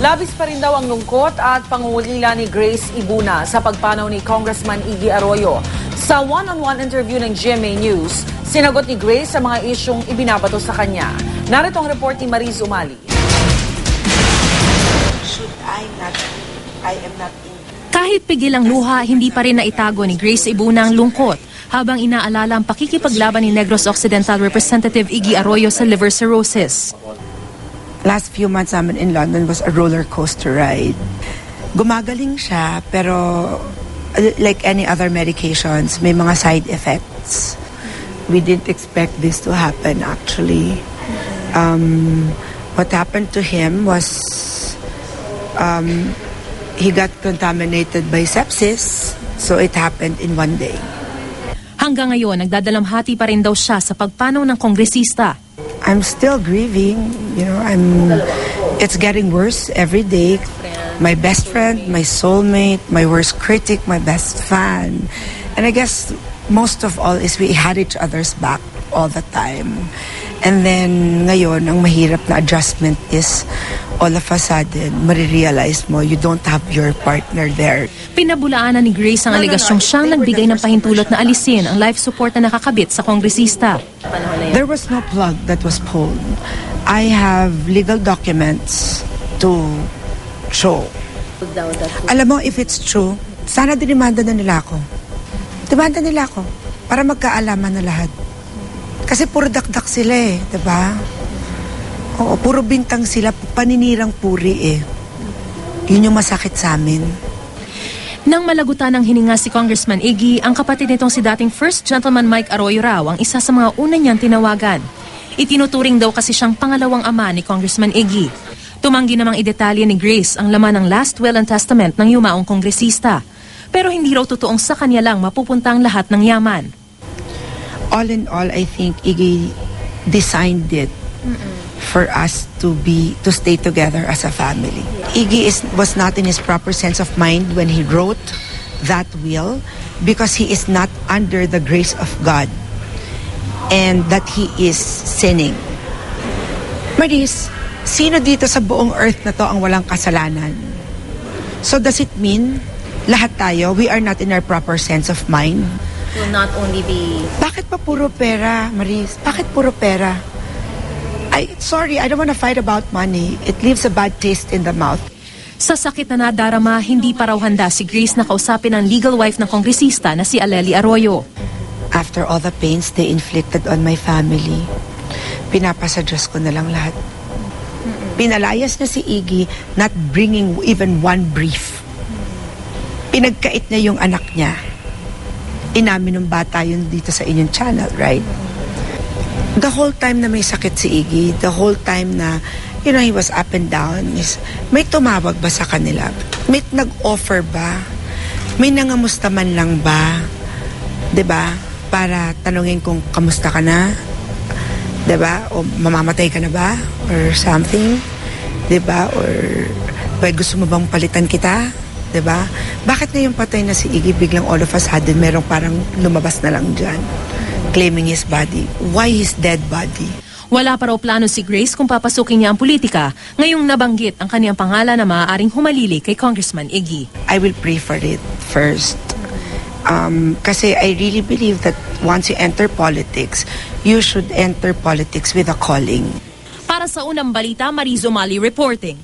Labis pa rin daw ang lungkot at pangungulila ni Grace Ibuna sa pagpanaw ni Congressman Iggy Arroyo. Sa one-on-one interview ng GMA News, sinagot ni Grace sa mga isyong ibinabato sa kanya. Narito ang report ni Mariz Umali. Kahit pigil ang luha, hindi pa rin naitago ni Grace Ibuna ang lungkot habang inaalala ang pakikipaglaban ni Negros Occidental Representative Iggy Arroyo sa liver cirrhosis. Last few months namin in London was a roller coaster ride. Gumagaling siya, pero like any other medications, may mga side effects. We didn't expect this to happen actually. What happened to him was he got contaminated by sepsis, so it happened in one day. Hanggang ngayon, nagdadalamhati pa rin daw siya sa pagpanaw ng kongresista. I'm still grieving, it's getting worse every day. My best friend, my soulmate, my worst critic, my best fan. And I guess most of all is we had each other's back all the time. And then ngayon, ang mahirap na adjustment is all of a sudden, marirealize mo you don't have your partner there. Pinabulaanan ni Grace ang alegasyong siyang nagbigay ng pahintulot na alisin ang life support na nakakabit sa kongresista. There was no plug that was pulled. I have legal documents to show. Alam mo, if it's true, sana dinimanda na nila ako. Demanda nila ako para magkaalaman na lahat. Kasi puro dakdak sila diba? Oo, puro bintang sila, paninirang puri Yun yung masakit sa amin. Nang malagutan ng hininga si Congressman Iggy, ang kapatid nitong si dating First Gentleman Mike Arroyo raw ang isa sa mga una niyang tinawagan. Itinuturing daw kasi siyang pangalawang ama ni Congressman Iggy. Tumanggi namang idetalye ni Grace ang laman ng last will and testament ng yumaong kongresista. Pero hindi raw totoong sa kanya lang mapupunta ang lahat ng yaman. All in all, I think Iggy designed it for us to stay together as a family. Iggy was not in his proper sense of mind when he wrote that will because he is not under the grace of God and that he is sinning. Maris, sino dito sa buong earth na to ang walang kasalanan? So does it mean lahat tayo, we are not in our proper sense of mind? Will not only be... Bakit pa puro pera, Maris? Bakit puro pera? Sorry, I don't want to fight about money. It leaves a bad taste in the mouth. Sa sakit na nadarama, hindi pa raw handa si Grace na kausapin ang legal wife ng kongresista na si Aleli Arroyo. After all the pains they inflicted on my family, pinapasa Diyos ko na lang lahat. Pinalayas na si Iggy, not bringing even one brief. Pinagkait niya yung anak niya. Inamin ng bata yun dito sa inyong channel, right? The whole time na may sakit si Iggy, the whole time na, he was up and down, may tumawag ba sa kanila? May nag-offer ba? May nangamusta man lang ba? 'Di ba? Para tanungin kung kamusta ka na? 'Di ba? O mamamatay ka na ba? Or something? 'Di ba? Or gusto mo bang palitan kita? 'Di ba? Bakit na yung patay na si Iggy biglang all of a sudden merong parang lumabas na lang diyan claiming his body? Why his dead body? Wala pa raw plano si Grace kung papasukin niya ang politika ngayong nabanggit ang kaniyang pangalan na maaaring humalili kay Congressman Iggy. I will pray for it first. Kasi I really believe that once you enter politics, you should enter politics with a calling. Para sa unang balita, Mariz Umali reporting.